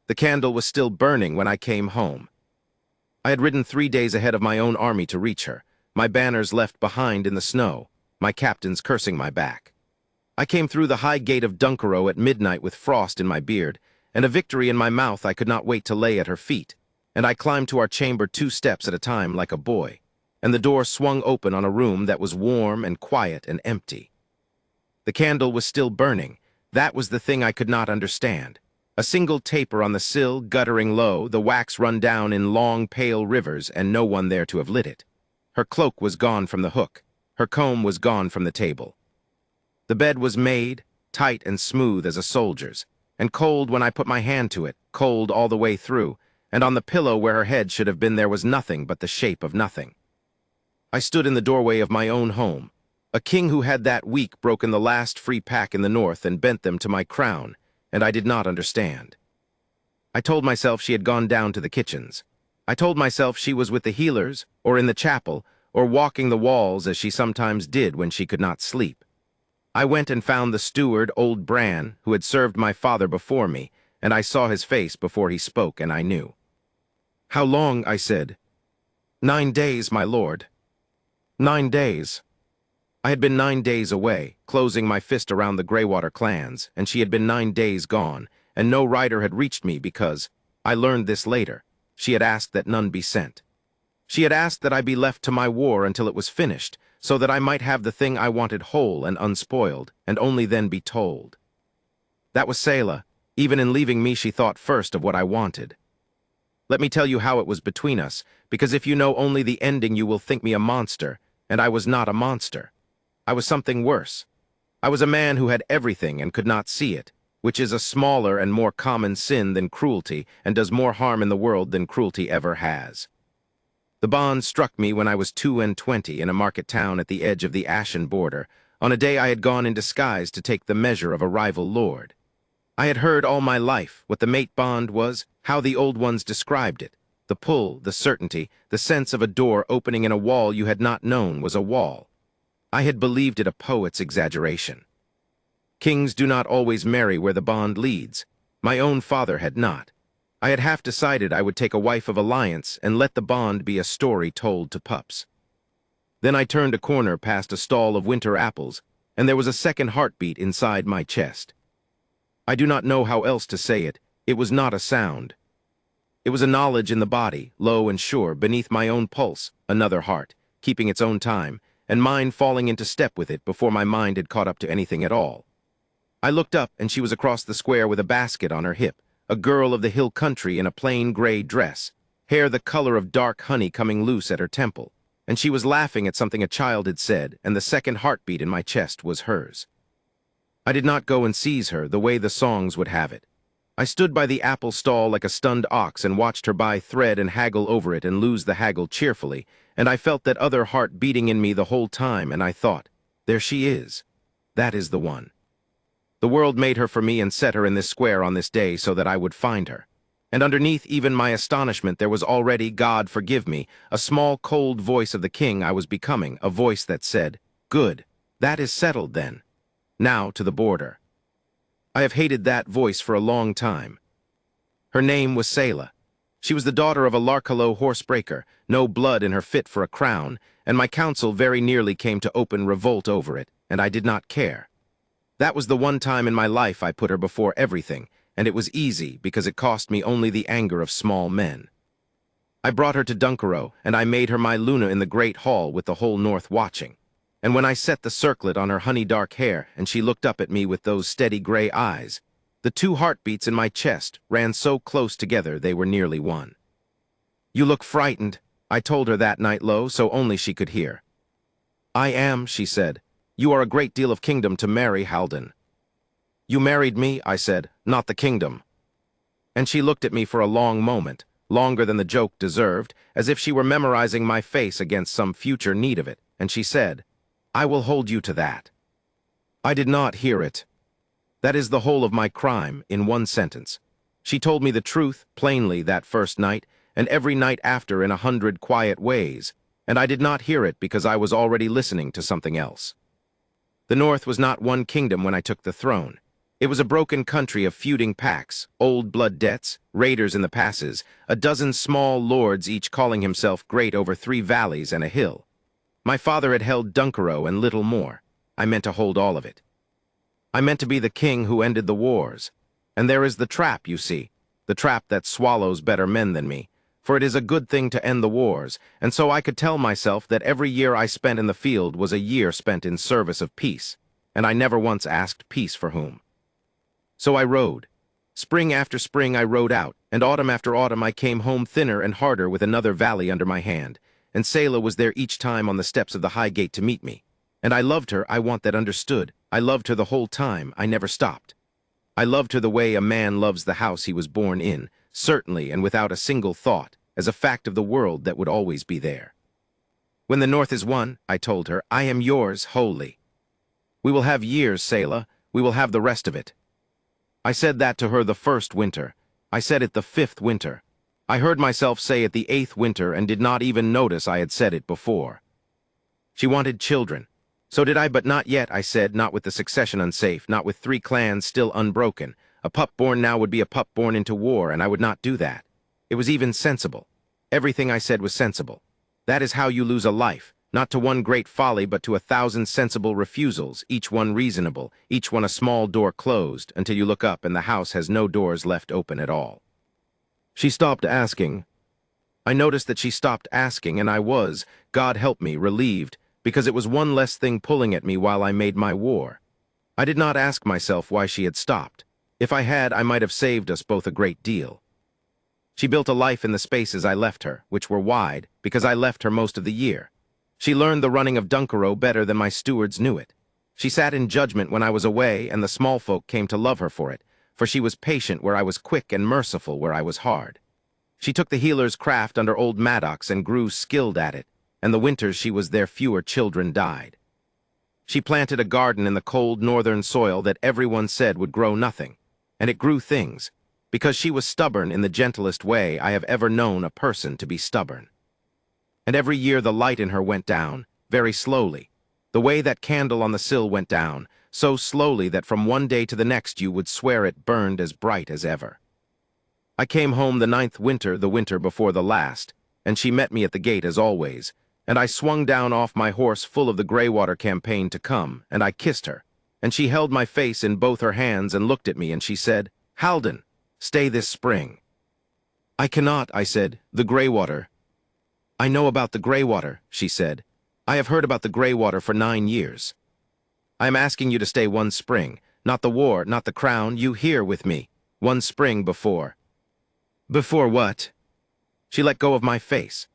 The candle was still burning when I came home. I had ridden 3 days ahead of my own army to reach her, my banners left behind in the snow, my captains cursing my back. I came through the high gate of Dunkero at midnight with frost in my beard, and a victory in my mouth I could not wait to lay at her feet, and I climbed to our chamber 2 steps at a time like a boy, and the door swung open on a room that was warm and quiet and empty. The candle was still burning. That was the thing I could not understand. A single taper on the sill, guttering low, the wax run down in long, pale rivers, and no one there to have lit it. Her cloak was gone from the hook. Her comb was gone from the table. The bed was made, tight and smooth as a soldier's, and cold when I put my hand to it, cold all the way through, and on the pillow where her head should have been there was nothing but the shape of nothing. I stood in the doorway of my own home, a king who had that week broken the last free pack in the north and bent them to my crown, and I did not understand. I told myself she had gone down to the kitchens. I told myself she was with the healers, or in the chapel, or walking the walls as she sometimes did when she could not sleep. I went and found the steward, old Bran, who had served my father before me, and I saw his face before he spoke, and I knew. "How long?" I said. "9 days, my lord." 9 days. I had been 9 days away, closing my fist around the Greywater clans, and she had been 9 days gone, and no rider had reached me because, I learned this later, she had asked that none be sent. She had asked that I be left to my war until it was finished, so that I might have the thing I wanted whole and unspoiled, and only then be told. That was Selah. Even in leaving me she thought first of what I wanted. Let me tell you how it was between us, because if you know only the ending you will think me a monster, and I was not a monster. I was something worse. I was a man who had everything and could not see it, which is a smaller and more common sin than cruelty, and does more harm in the world than cruelty ever has. The bond struck me when I was 22 in a market town at the edge of the Ashen border, on a day I had gone in disguise to take the measure of a rival lord. I had heard all my life what the mate bond was, how the old ones described it. The pull, the certainty, the sense of a door opening in a wall you had not known was a wall. I had believed it a poet's exaggeration. Kings do not always marry where the bond leads. My own father had not. I had half decided I would take a wife of alliance and let the bond be a story told to pups. Then I turned a corner past a stall of winter apples, and there was a second heartbeat inside my chest. I do not know how else to say it. It was not a sound. It was a knowledge in the body, low and sure, beneath my own pulse, another heart, keeping its own time, and mine falling into step with it before my mind had caught up to anything at all. I looked up, and she was across the square with a basket on her hip, a girl of the hill country in a plain gray dress, hair the color of dark honey coming loose at her temple, and she was laughing at something a child had said, and the second heartbeat in my chest was hers. I did not go and seize her the way the songs would have it. I stood by the apple stall like a stunned ox and watched her buy thread and haggle over it and lose the haggle cheerfully, and I felt that other heart beating in me the whole time, and I thought, there she is. That is the one. The world made her for me and set her in this square on this day so that I would find her. And underneath even my astonishment there was already, God forgive me, a small cold voice of the king I was becoming, a voice that said, "Good, that is settled then. Now to the border." I have hated that voice for a long time. Her name was Selah. She was the daughter of a Larkalow horsebreaker, no blood in her fit for a crown, and my council very nearly came to open revolt over it, and I did not care. That was the one time in my life I put her before everything, and it was easy because it cost me only the anger of small men. I brought her to Dunkero, and I made her my Luna in the great hall with the whole north watching. And when I set the circlet on her honey-dark hair, and she looked up at me with those steady gray eyes, the 2 heartbeats in my chest ran so close together they were nearly one. "You look frightened," I told her that night low, so only she could hear. "I am," she said. "You are a great deal of kingdom to marry, Halden." "You married me," I said, "not the kingdom." And she looked at me for a long moment, longer than the joke deserved, as if she were memorizing my face against some future need of it, and she said, "I will hold you to that." I did not hear it. That is the whole of my crime, in one sentence. She told me the truth, plainly, that first night, and every night after in 100 quiet ways, and I did not hear it because I was already listening to something else. The North was not one kingdom when I took the throne. It was a broken country of feuding packs, old blood debts, raiders in the passes, a dozen small lords each calling himself great over 3 valleys and a hill. My father had held Dunkero and little more. I meant to hold all of it. I meant to be the king who ended the wars. And there is the trap, you see, the trap that swallows better men than me. For it is a good thing to end the wars, and so I could tell myself that every year I spent in the field was a year spent in service of peace, and I never once asked peace for whom. So I rode. Spring after spring I rode out, and autumn after autumn I came home thinner and harder with another valley under my hand, and Selah was there each time on the steps of the high gate to meet me. And I loved her, I want that understood. I loved her the whole time, I never stopped. I loved her the way a man loves the house he was born in, certainly and without a single thought, as a fact of the world that would always be there. When the North is won, I told her, I am yours wholly. We will have years, Selah, we will have the rest of it. I said that to her the 1st winter. I said it the 5th winter. I heard myself say it the 8th winter and did not even notice I had said it before. She wanted children. So did I, but not yet, I said, not with the succession unsafe, not with 3 clans still unbroken. A pup born now would be a pup born into war, and I would not do that. It was even sensible. Everything I said was sensible. That is how you lose a life, not to one great folly, but to 1,000 sensible refusals, each one reasonable, each one a small door closed, until you look up and the house has no doors left open at all. She stopped asking. I noticed that she stopped asking, and I was, God help me, relieved, because it was one less thing pulling at me while I made my war. I did not ask myself why she had stopped. If I had, I might have saved us both a great deal. She built a life in the spaces I left her, which were wide, because I left her most of the year. She learned the running of Dunkero better than my stewards knew it. She sat in judgment when I was away, and the small folk came to love her for it, for she was patient where I was quick and merciful where I was hard. She took the healer's craft under old mattocks and grew skilled at it, and the winters she was there fewer children died. She planted a garden in the cold northern soil that everyone said would grow nothing, and it grew things, because she was stubborn in the gentlest way I have ever known a person to be stubborn. And every year the light in her went down, very slowly, the way that candle on the sill went down, so slowly that from one day to the next you would swear it burned as bright as ever. I came home the 9th winter, the winter before the last, and she met me at the gate as always, and I swung down off my horse full of the Greywater campaign to come, and I kissed her, and she held my face in both her hands and looked at me, and she said, Halden, stay this spring. I cannot, I said, the Greywater. I know about the Greywater, she said. I have heard about the Greywater for 9 years. I am asking you to stay 1 spring, not the war, not the crown, you here with me, 1 spring before. Before what? She let go of my face.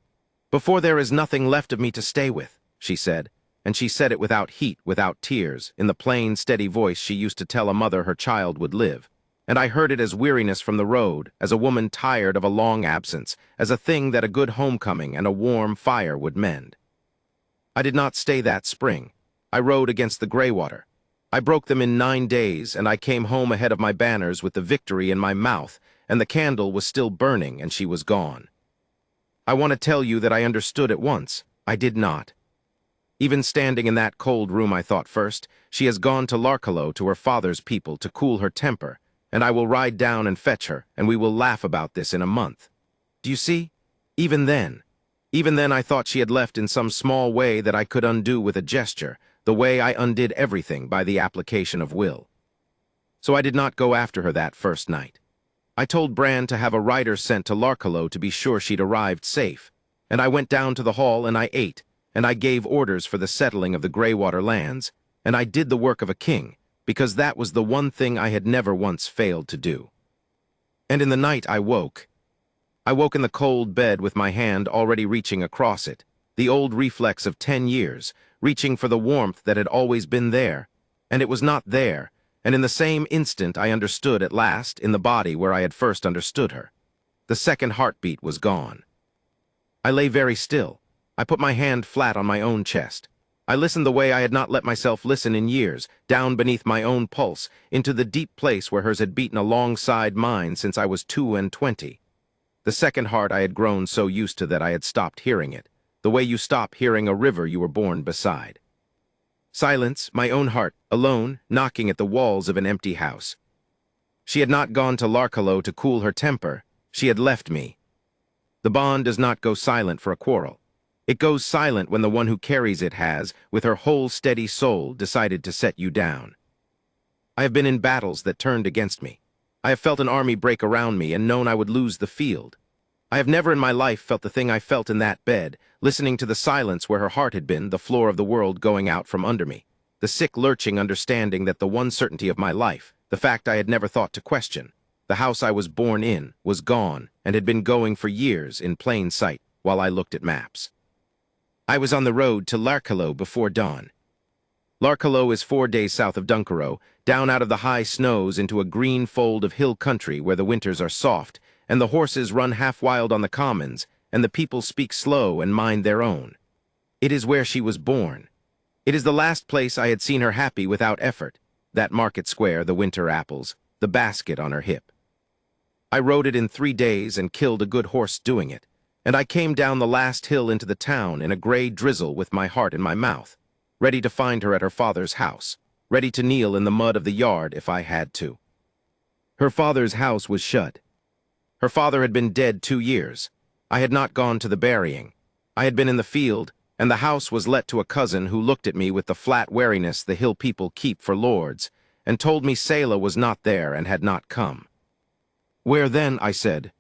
Before there is nothing left of me to stay with, she said, and she said it without heat, without tears, in the plain, steady voice she used to tell a mother her child would live. And I heard it as weariness from the road, as a woman tired of a long absence, as a thing that a good homecoming and a warm fire would mend. I did not stay that spring. I rode against the Greywater. I broke them in 9 days, and I came home ahead of my banners with the victory in my mouth, and the candle was still burning, and she was gone. I want to tell you that I understood at once. I did not. Even standing in that cold room I thought first, she has gone to Larkalo to her father's people to cool her temper, and I will ride down and fetch her, and we will laugh about this in a month. Do you see? Even then I thought she had left in some small way that I could undo with a gesture, the way I undid everything by the application of will. So I did not go after her that first night. I told Bran to have a rider sent to Larkalo to be sure she'd arrived safe, and I went down to the hall and I ate, and I gave orders for the settling of the Greywater lands, and I did the work of a king, because that was the one thing I had never once failed to do. And in the night I woke. I woke in the cold bed with my hand already reaching across it, the old reflex of 10 years, reaching for the warmth that had always been there, and it was not there, and in the same instant I understood at last, in the body where I had first understood her. The second heartbeat was gone. I lay very still. I put my hand flat on my own chest. I listened the way I had not let myself listen in years, down beneath my own pulse, into the deep place where hers had beaten alongside mine since I was 22. The second heart I had grown so used to that I had stopped hearing it, the way you stop hearing a river you were born beside. Silence, my own heart, alone, knocking at the walls of an empty house, She had not gone to Larkalo to cool her temper. She had left me. The bond does not go silent for a quarrel. It goes silent when the one who carries it has, with her whole steady soul, decided to set you down. I have been in battles that turned against me. I have felt an army break around me and known I would lose the field. I have never in my life felt the thing I felt in that bed, listening to the silence where her heart had been, the floor of the world going out from under me, the sick lurching understanding that the one certainty of my life, the fact I had never thought to question, the house I was born in, was gone and had been going for years in plain sight while I looked at maps. I was on the road to Larkalo before dawn. Larkalo is 4 days south of Dunkero, down out of the high snows into a green fold of hill country where the winters are soft, and the horses run half wild on the commons, and the people speak slow and mind their own. It is where she was born. It is the last place I had seen her happy without effort, that market square, the winter apples, the basket on her hip. I rode it in 3 days and killed a good horse doing it, and I came down the last hill into the town in a gray drizzle with my heart in my mouth, ready to find her at her father's house, ready to kneel in the mud of the yard if I had to. Her father's house was shut. Her father had been dead 2 years. I had not gone to the burying. I had been in the field, and the house was let to a cousin who looked at me with the flat wariness the hill people keep for lords, and told me Selah was not there and had not come. "Where then?" I said.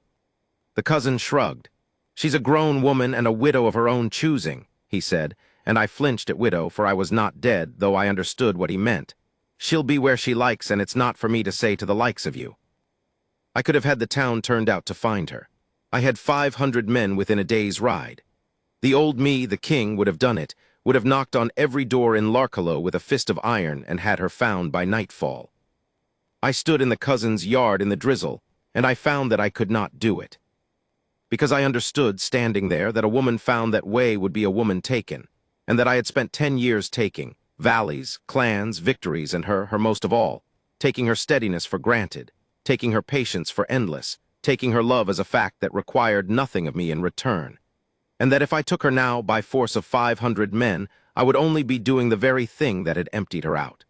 The cousin shrugged. "She's a grown woman and a widow of her own choosing," he said, and I flinched at widow, for I was not dead, though I understood what he meant. "She'll be where she likes, and it's not for me to say to the likes of you." I could have had the town turned out to find her. I had 500 men within a day's ride. The old me, the king, would have done it, would have knocked on every door in Larkalo with a fist of iron and had her found by nightfall. I stood in the cousin's yard in the drizzle, and I found that I could not do it. Because I understood, standing there, that a woman found that way would be a woman taken, and that I had spent 10 years taking, valleys, clans, victories, and her most of all, taking her steadiness for granted, taking her patience for endless, taking her love as a fact that required nothing of me in return, and that if I took her now by force of 500 men, I would only be doing the very thing that had emptied her out.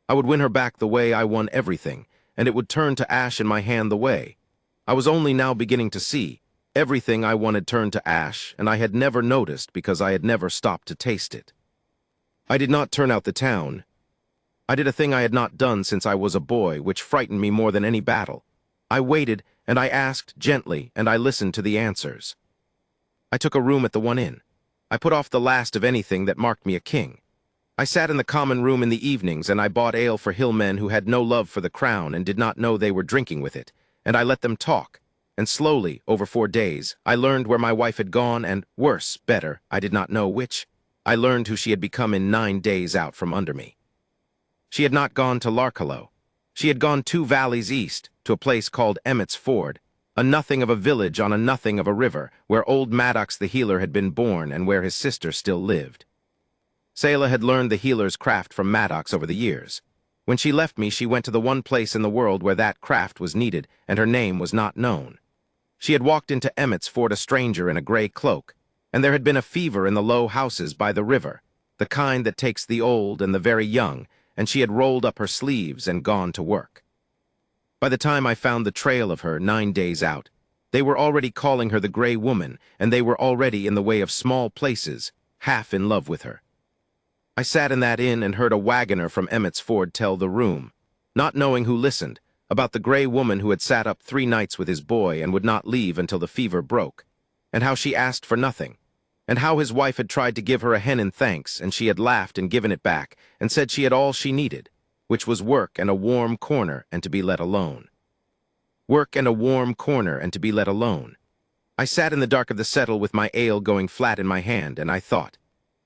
I would win her back the way I won everything, and it would turn to ash in my hand the way. I was only now beginning to see. Everything I wanted turned to ash, and I had never noticed because I had never stopped to taste it. I did not turn out the town. I did a thing I had not done since I was a boy, which frightened me more than any battle. I waited, and I asked gently, and I listened to the answers. I took a room at the one inn. I put off the last of anything that marked me a king. I sat in the common room in the evenings, and I bought ale for hillmen who had no love for the crown and did not know they were drinking with it, and I let them talk. And slowly, over 4 days, I learned where my wife had gone, and worse, better, I did not know which, I learned who she had become in 9 days out from under me. She had not gone to Larkalo. She had gone 2 valleys east, to a place called Emmett's Ford, a nothing of a village on a nothing of a river, where old Maddox the healer had been born and where his sister still lived. Selah had learned the healer's craft from Maddox over the years. When she left me, she went to the one place in the world where that craft was needed, and her name was not known. She had walked into Emmett's Ford a stranger in a gray cloak, and there had been a fever in the low houses by the river, the kind that takes the old and the very young, and she had rolled up her sleeves and gone to work. By the time I found the trail of her 9 days out, they were already calling her the Gray Woman, and they were already in the way of small places, half in love with her. I sat in that inn and heard a wagoner from Emmett's Ford tell the room, not knowing who listened, about the Gray Woman who had sat up 3 nights with his boy and would not leave until the fever broke, and how she asked for nothing, and how his wife had tried to give her a hen in thanks, and she had laughed and given it back, and said she had all she needed, which was work and a warm corner and to be let alone. Work and a warm corner and to be let alone. I sat in the dark of the settle with my ale going flat in my hand, and I thought.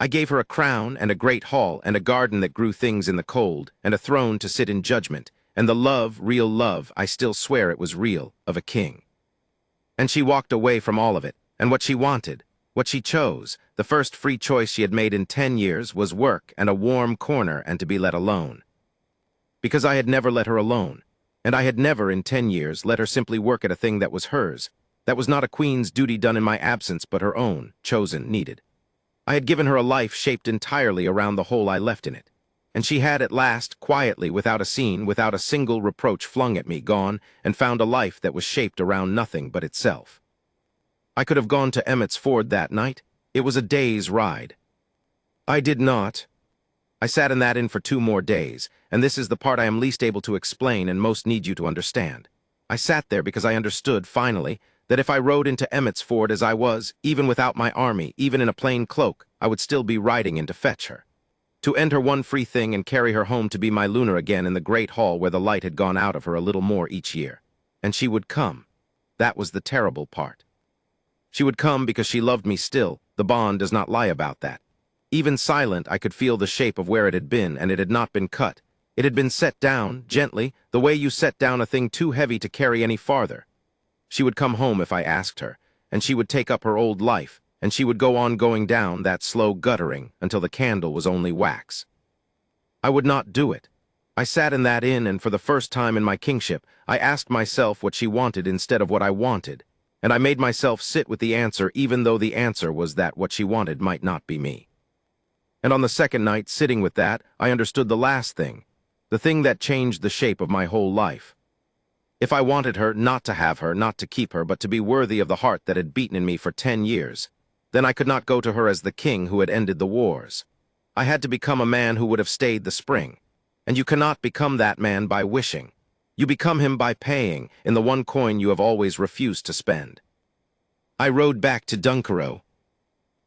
I gave her a crown and a great hall and a garden that grew things in the cold, and a throne to sit in judgment, and the love, real love, I still swear it was real, of a king. And she walked away from all of it, and what she wanted, what she chose, the first free choice she had made in 10 years was work and a warm corner and to be let alone. Because I had never let her alone, and I had never in 10 years let her simply work at a thing that was hers, that was not a queen's duty done in my absence but her own, chosen, needed. I had given her a life shaped entirely around the hole I left in it. And she had at last, quietly, without a scene, without a single reproach flung at me, gone and found a life that was shaped around nothing but itself. I could have gone to Emmett's Ford that night. It was a day's ride. I did not. I sat in that inn for 2 more days, and this is the part I am least able to explain and most need you to understand. I sat there because I understood, finally, that if I rode into Emmett's Ford as I was, even without my army, even in a plain cloak, I would still be riding in to fetch her. To end her one free thing and carry her home to be my Luna again in the great hall where the light had gone out of her a little more each year. And she would come. That was the terrible part. She would come because she loved me still. The bond does not lie about that. Even silent, I could feel the shape of where it had been, and it had not been cut. It had been set down, gently, the way you set down a thing too heavy to carry any farther. She would come home if I asked her, and she would take up her old life, and she would go on going down that slow guttering until the candle was only wax. I would not do it. I sat in that inn, and for the first time in my kingship, I asked myself what she wanted instead of what I wanted, and I made myself sit with the answer even though the answer was that what she wanted might not be me. And on the second night, sitting with that, I understood the last thing, the thing that changed the shape of my whole life. If I wanted her, not to have her, not to keep her, but to be worthy of the heart that had beaten in me for 10 years, then I could not go to her as the king who had ended the wars. I had to become a man who would have stayed the spring. And you cannot become that man by wishing. You become him by paying, in the one coin you have always refused to spend. I rode back to Dunkero.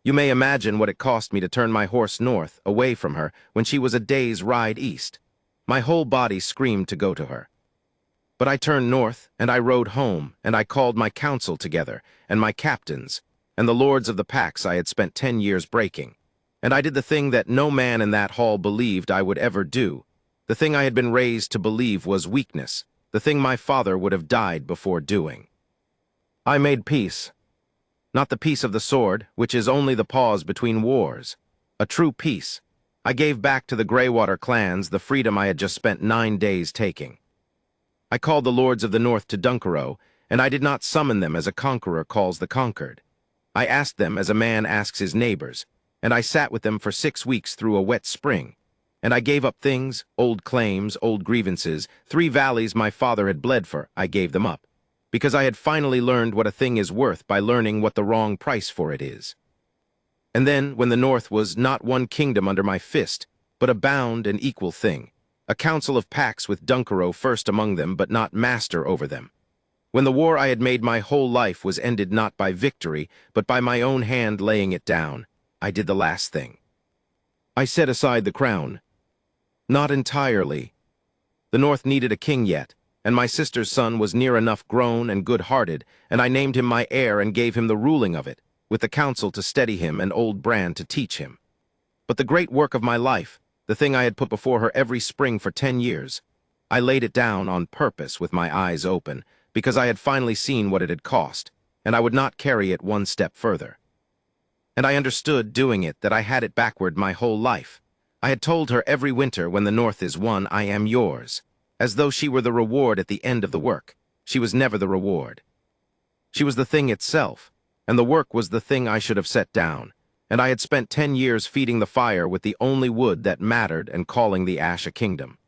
You may imagine what it cost me to turn my horse north, away from her, when she was a day's ride east. My whole body screamed to go to her. But I turned north, and I rode home, and I called my council together, and my captains, and the lords of the packs I had spent 10 years breaking. And I did the thing that no man in that hall believed I would ever do. The thing I had been raised to believe was weakness, the thing my father would have died before doing. I made peace. Not the peace of the sword, which is only the pause between wars. A true peace. I gave back to the Greywater clans the freedom I had just spent 9 days taking. I called the lords of the north to Dunkero, and I did not summon them as a conqueror calls the conquered. I asked them as a man asks his neighbors, and I sat with them for 6 weeks through a wet spring. And I gave up things, old claims, old grievances, 3 valleys my father had bled for, I gave them up, because I had finally learned what a thing is worth by learning what the wrong price for it is. And then, when the North was not one kingdom under my fist, but a bound and equal thing, a council of packs with Dunkero first among them, but not master over them. When the war I had made my whole life was ended not by victory, but by my own hand laying it down, I did the last thing. I set aside the crown. Not entirely. The North needed a king yet, and my sister's son was near enough grown and good-hearted, and I named him my heir and gave him the ruling of it, with the council to steady him and old Bran to teach him. But the great work of my life, the thing I had put before her every spring for 10 years, I laid it down on purpose with my eyes open, because I had finally seen what it had cost, and I would not carry it 1 step further. And I understood, doing it, that I had it backward my whole life. I had told her every winter when the North is won, I am yours, as though she were the reward at the end of the work. She was never the reward. She was the thing itself, and the work was the thing I should have set down, and I had spent 10 years feeding the fire with the only wood that mattered and calling the ash a kingdom.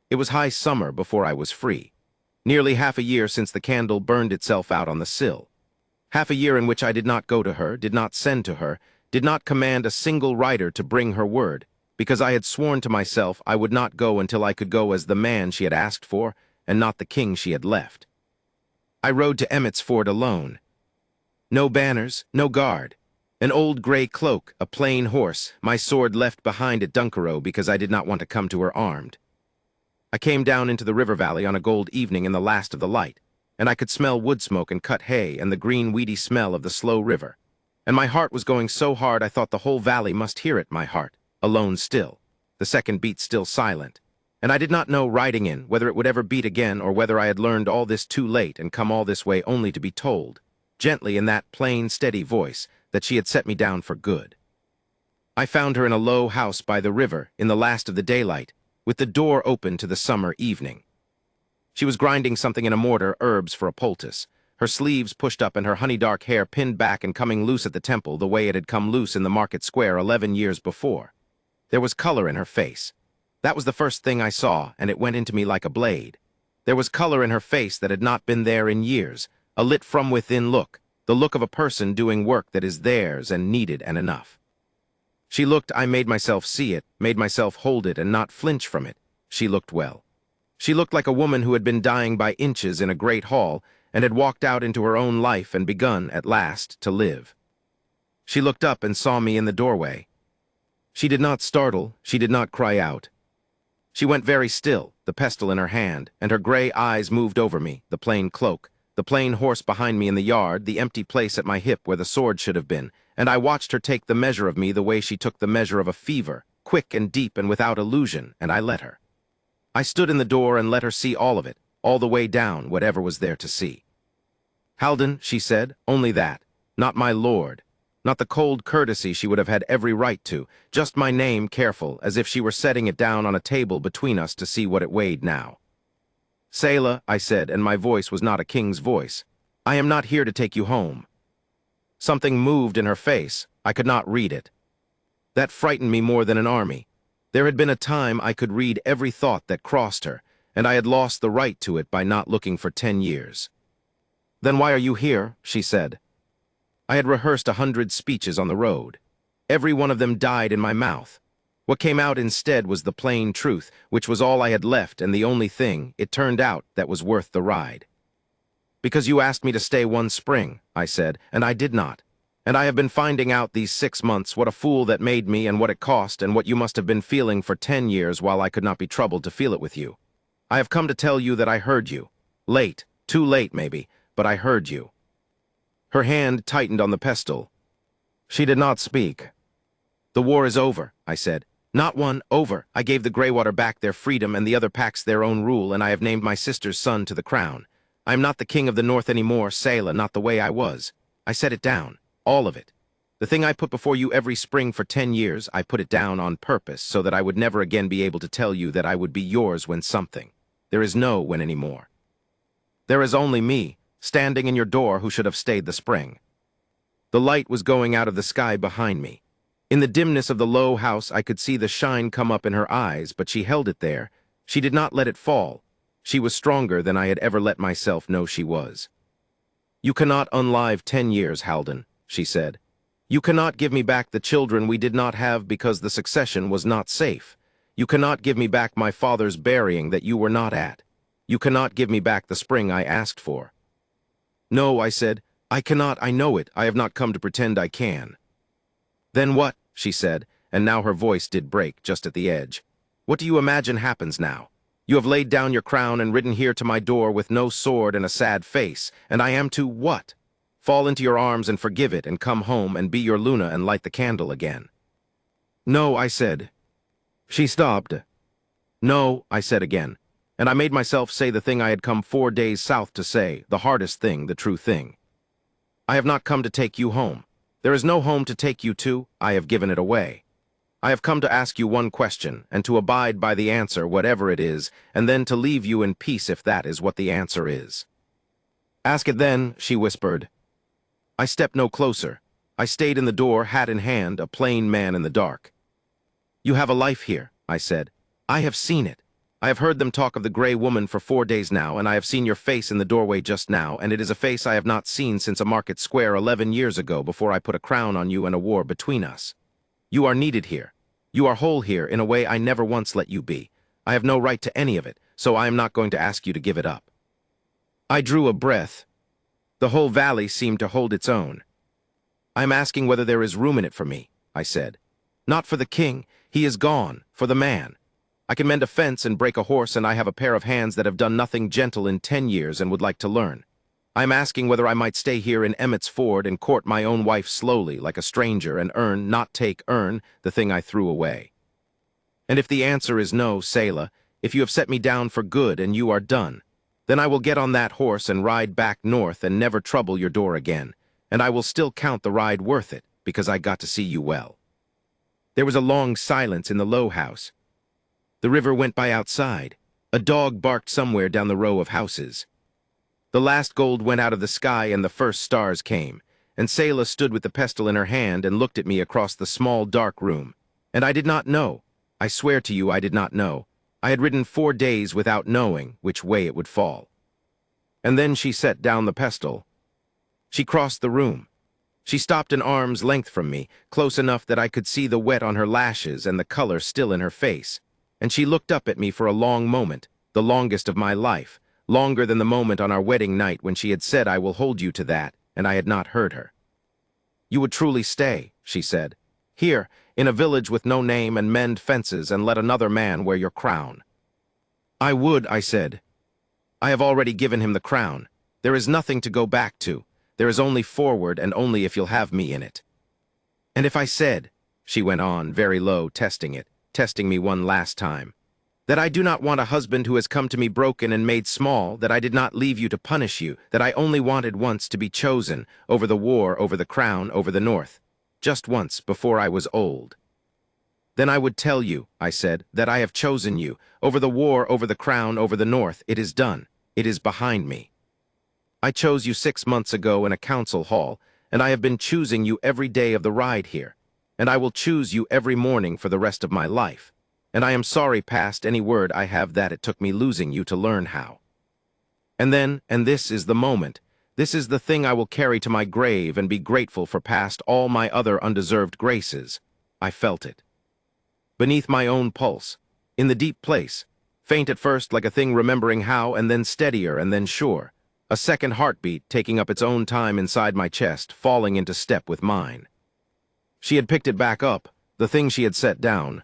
It was high summer before I was free. Nearly half a year since the candle burned itself out on the sill. Half a year in which I did not go to her, did not send to her, did not command a single rider to bring her word, because I had sworn to myself I would not go until I could go as the man she had asked for, and not the king she had left. I rode to Emmett's Ford alone. No banners, no guard. An old gray cloak, a plain horse, my sword left behind at Dunkero because I did not want to come to her armed. I came down into the river valley on a gold evening in the last of the light, and I could smell wood smoke and cut hay and the green weedy smell of the slow river. And my heart was going so hard I thought the whole valley must hear it, my heart, alone still, the second beat still silent. And I did not know riding in whether it would ever beat again or whether I had learned all this too late and come all this way only to be told, gently in that plain, steady voice, that she had set me down for good. I found her in a low house by the river in the last of the daylight, with the door open to the summer evening. She was grinding something in a mortar, herbs for a poultice, her sleeves pushed up and her honey-dark hair pinned back and coming loose at the temple the way it had come loose in the market square 11 years before. There was color in her face, That was the first thing I saw, and it went into me like a blade. There was color in her face that had not been there in years, a lit-from-within look, the look of a person doing work that is theirs and needed and enough. She looked, I made myself see it, made myself hold it and not flinch from it. She looked well. She looked like a woman who had been dying by inches in a great hall and had walked out into her own life and begun, at last, to live. She looked up and saw me in the doorway. She did not startle, she did not cry out. She went very still, the pestle in her hand, and her gray eyes moved over me, the plain cloak, the plain horse behind me in the yard, the empty place at my hip where the sword should have been, and I watched her take the measure of me the way she took the measure of a fever, quick and deep and without illusion, and I let her. I stood in the door and let her see all of it, all the way down, whatever was there to see. "Halden," she said, "only that. Not my lord. Not the cold courtesy she would have had every right to, just my name careful, as if she were setting it down on a table between us to see what it weighed now. Selah," I said, and my voice was not a king's voice, "I am not here to take you home." Something moved in her face. I could not read it. That frightened me more than an army. There had been a time I could read every thought that crossed her, and I had lost the right to it by not looking for 10 years. "Then why are you here?" she said. I had rehearsed 100 speeches on the road. Every one of them died in my mouth. What came out instead was the plain truth, which was all I had left and the only thing, it turned out, that was worth the ride. "Because you asked me to stay one spring," I said, "and I did not. And I have been finding out these 6 months what a fool that made me and what it cost and what you must have been feeling for 10 years while I could not be troubled to feel it with you. I have come to tell you that I heard you. Late, too late maybe, but I heard you." Her hand tightened on the pestle. She did not speak. "The war is over," I said. "Not one, over. I gave the Greywater back their freedom and the other packs their own rule, and I have named my sister's son to the crown. I am not the king of the north anymore, Selah, not the way I was. I set it down, all of it. The thing I put before you every spring for 10 years, I put it down on purpose so that I would never again be able to tell you that I would be yours when something. There is no when anymore. There is only me, standing in your door, who should have stayed the spring." The light was going out of the sky behind me. In the dimness of the low house I could see the shine come up in her eyes, but she held it there. She did not let it fall. She was stronger than I had ever let myself know she was. "You cannot unlive 10 years, Halden," she said. "You cannot give me back the children we did not have because the succession was not safe. You cannot give me back my father's burying that you were not at. You cannot give me back the spring I asked for." "No," I said. "I cannot, I know it. I have not come to pretend I can." "Then what?" she said, and now her voice did break just at the edge. "What do you imagine happens now? You have laid down your crown and ridden here to my door with no sword and a sad face, and I am to what? Fall into your arms and forgive it and come home and be your Luna and light the candle again." "No," I said. She stopped. "No," I said again, and I made myself say the thing I had come 4 days south to say, the hardest thing, the true thing. "I have not come to take you home. There is no home to take you to. I have given it away. I have come to ask you one question, and to abide by the answer, whatever it is, and then to leave you in peace if that is what the answer is." "Ask it then," she whispered. I stepped no closer. I stayed in the door, hat in hand, a plain man in the dark. "You have a life here," I said. "I have seen it. I have heard them talk of the gray woman for 4 days now, and I have seen your face in the doorway just now, and it is a face I have not seen since a market square 11 years ago before I put a crown on you and a war between us. You are needed here. You are whole here in a way I never once let you be. I have no right to any of it, so I am not going to ask you to give it up." I drew a breath. The whole valley seemed to hold its own. "I am asking whether there is room in it for me," I said. "Not for the king. He is gone. For the man. I can mend a fence and break a horse, and I have a pair of hands that have done nothing gentle in 10 years and would like to learn. I am asking whether I might stay here in Emmett's Ford and court my own wife slowly, like a stranger, and earn, not take, earn, the thing I threw away. And if the answer is no, Selah, if you have set me down for good and you are done, then I will get on that horse and ride back north and never trouble your door again, and I will still count the ride worth it, because I got to see you well." There was a long silence in the low house. The river went by outside. A dog barked somewhere down the row of houses. The last gold went out of the sky and the first stars came, and Selah stood with the pestle in her hand and looked at me across the small dark room, and I did not know. I swear to you I did not know. I had ridden 4 days without knowing which way it would fall. And then she set down the pestle. She crossed the room. She stopped an arm's length from me, close enough that I could see the wet on her lashes and the color still in her face. And she looked up at me for a long moment, the longest of my life, longer than the moment on our wedding night when she had said, "I will hold you to that," and I had not heard her. "You would truly stay," she said, "here, in a village with no name, and mend fences and let another man wear your crown." "I would," I said. "I have already given him the crown. There is nothing to go back to. There is only forward, and only if you'll have me in it." "And if I said," she went on, very low, testing me one last time, "that I do not want a husband who has come to me broken and made small, that I did not leave you to punish you, that I only wanted once to be chosen, over the war, over the crown, over the North, just once, before I was old. Then I would tell you," I said, "that I have chosen you, over the war, over the crown, over the North. It is done. It is behind me. I chose you 6 months ago in a council hall, and I have been choosing you every day of the ride here, and I will choose you every morning for the rest of my life, and I am sorry past any word I have that it took me losing you to learn how. And then, and this is the moment, this is the thing I will carry to my grave and be grateful for past all my other undeserved graces. I felt it. Beneath my own pulse, in the deep place, faint at first like a thing remembering how, and then steadier and then sure, a second heartbeat taking up its own time inside my chest, falling into step with mine. She had picked it back up, the thing she had set down.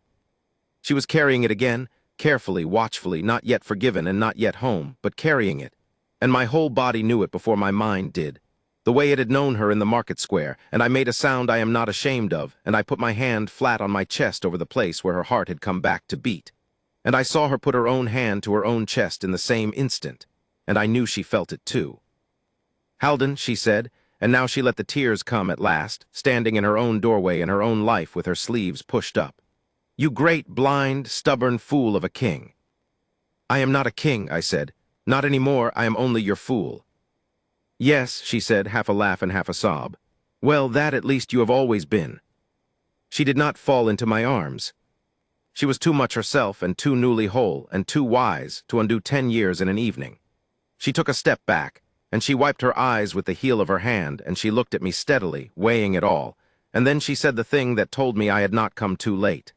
She was carrying it again, carefully, watchfully, not yet forgiven and not yet home, but carrying it. And my whole body knew it before my mind did, the way it had known her in the market square, and I made a sound I am not ashamed of, and I put my hand flat on my chest over the place where her heart had come back to beat. And I saw her put her own hand to her own chest in the same instant, and I knew she felt it too. "Halden," she said, and now she let the tears come at last, standing in her own doorway in her own life with her sleeves pushed up. "You great, blind, stubborn fool of a king." "I am not a king," I said. "Not any more, I am only your fool." "Yes," she said, half a laugh and half a sob. "Well, that at least you have always been." She did not fall into my arms. She was too much herself and too newly whole and too wise to undo 10 years in an evening. She took a step back, and she wiped her eyes with the heel of her hand, and she looked at me steadily, weighing it all, and then she said the thing that told me I had not come too late.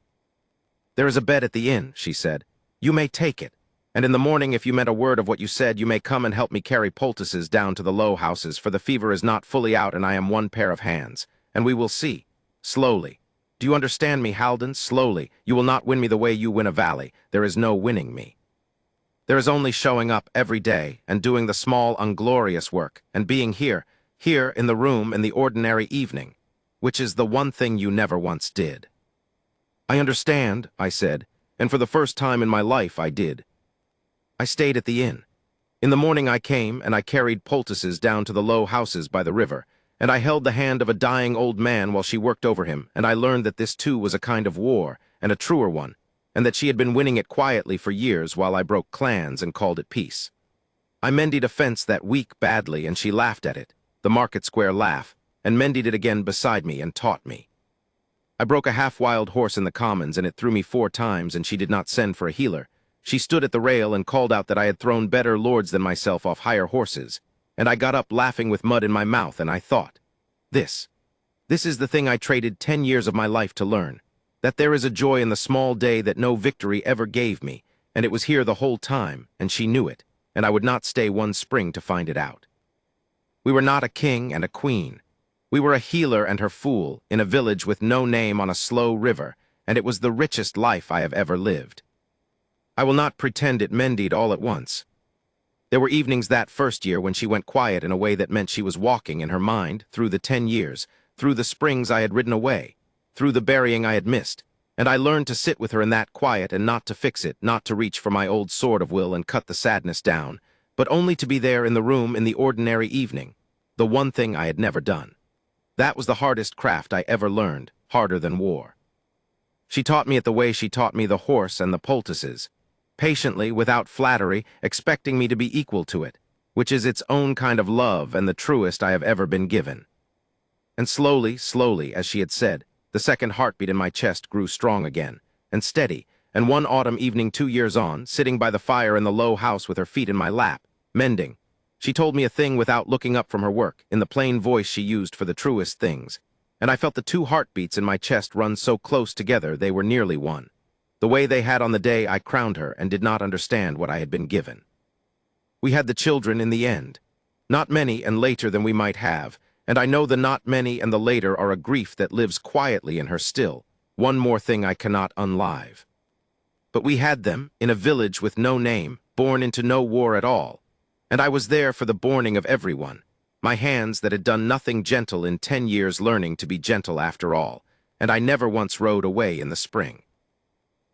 "There is a bed at the inn," she said. "You may take it, and in the morning, if you meant a word of what you said, you may come and help me carry poultices down to the low houses, for the fever is not fully out and I am one pair of hands, and we will see. Slowly. Do you understand me, Halden? Slowly. You will not win me the way you win a valley. There is no winning me. There is only showing up every day and doing the small, unglorious work, and being here in the room in the ordinary evening, which is the one thing you never once did." "I understand," I said, and for the first time in my life I did. I stayed at the inn. In the morning I came, and I carried poultices down to the low houses by the river, and I held the hand of a dying old man while she worked over him, and I learned that this too was a kind of war, and a truer one, and that she had been winning it quietly for years while I broke clans and called it peace. I mended a fence that week badly, and she laughed at it, the market square laugh, and mended it again beside me and taught me. I broke a half-wild horse in the commons, and it threw me 4 times, and she did not send for a healer. She stood at the rail and called out that I had thrown better lords than myself off higher horses, and I got up laughing with mud in my mouth, and I thought, This is the thing I traded 10 years of my life to learn, that there is a joy in the small day that no victory ever gave me, and it was here the whole time, and she knew it, and I would not stay one spring to find it out. We were not a king and a queen. We were a healer and her fool in a village with no name on a slow river, and it was the richest life I have ever lived. I will not pretend it mended all at once. There were evenings that first year when she went quiet in a way that meant she was walking in her mind through the 10 years, through the springs I had ridden away, through the burying I had missed, and I learned to sit with her in that quiet and not to fix it, not to reach for my old sword of will and cut the sadness down, but only to be there in the room in the ordinary evening, the one thing I had never done. That was the hardest craft I ever learned, harder than war. She taught me it the way she taught me the horse and the poultices, patiently, without flattery, expecting me to be equal to it, which is its own kind of love and the truest I have ever been given. And slowly, slowly, as she had said, the second heartbeat in my chest grew strong again, and steady, and one autumn evening 2 years on, sitting by the fire in the low house with her feet in my lap, mending, she told me a thing without looking up from her work, in the plain voice she used for the truest things, and I felt the two heartbeats in my chest run so close together they were nearly one, the way they had on the day I crowned her and did not understand what I had been given. We had the children in the end, not many and later than we might have, and I know the not many and the later are a grief that lives quietly in her still, one more thing I cannot unlive. But we had them, in a village with no name, born into no war at all, and I was there for the borning of everyone, my hands that had done nothing gentle in 10 years learning to be gentle after all, and I never once rode away in the spring.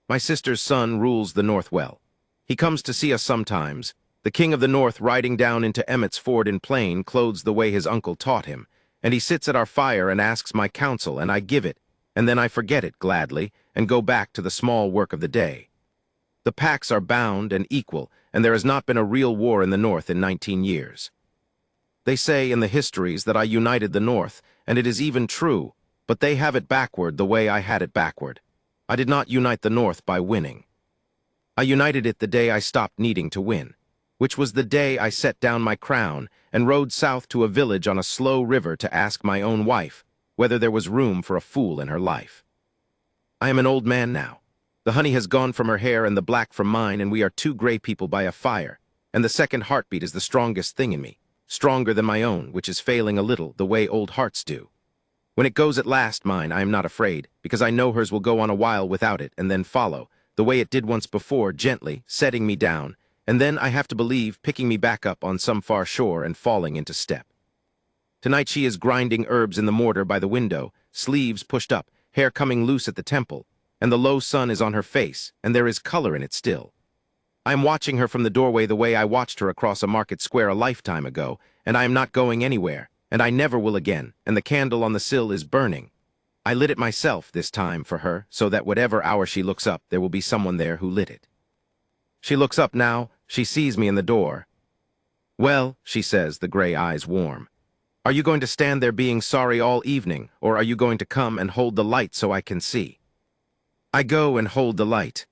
My sister's son rules the North well. He comes to see us sometimes. The king of the North riding down into Emmett's Ford in plain clothes the way his uncle taught him, and he sits at our fire and asks my counsel, and I give it, and then I forget it gladly and go back to the small work of the day. The packs are bound and equal, and there has not been a real war in the North in 19 years. They say in the histories that I united the North, and it is even true, but they have it backward the way I had it backward. I did not unite the North by winning. I united it the day I stopped needing to win, which was the day I set down my crown and rode south to a village on a slow river to ask my own wife whether there was room for a fool in her life. I am an old man now. The honey has gone from her hair and the black from mine, and we are two gray people by a fire, and the second heartbeat is the strongest thing in me, stronger than my own, which is failing a little the way old hearts do. When it goes at last, mine, I am not afraid, because I know hers will go on a while without it and then follow, the way it did once before, gently, setting me down, and then I have to believe picking me back up on some far shore and falling into step. Tonight she is grinding herbs in the mortar by the window, sleeves pushed up, hair coming loose at the temple, and the low sun is on her face, and there is color in it still. I am watching her from the doorway the way I watched her across a market square a lifetime ago, and I am not going anywhere, and I never will again, and the candle on the sill is burning. I lit it myself this time for her, so that whatever hour she looks up, there will be someone there who lit it. She looks up now, she sees me in the door. "Well," she says, the gray eyes warm, "are you going to stand there being sorry all evening, or are you going to come and hold the light so I can see?" I go and hold the light.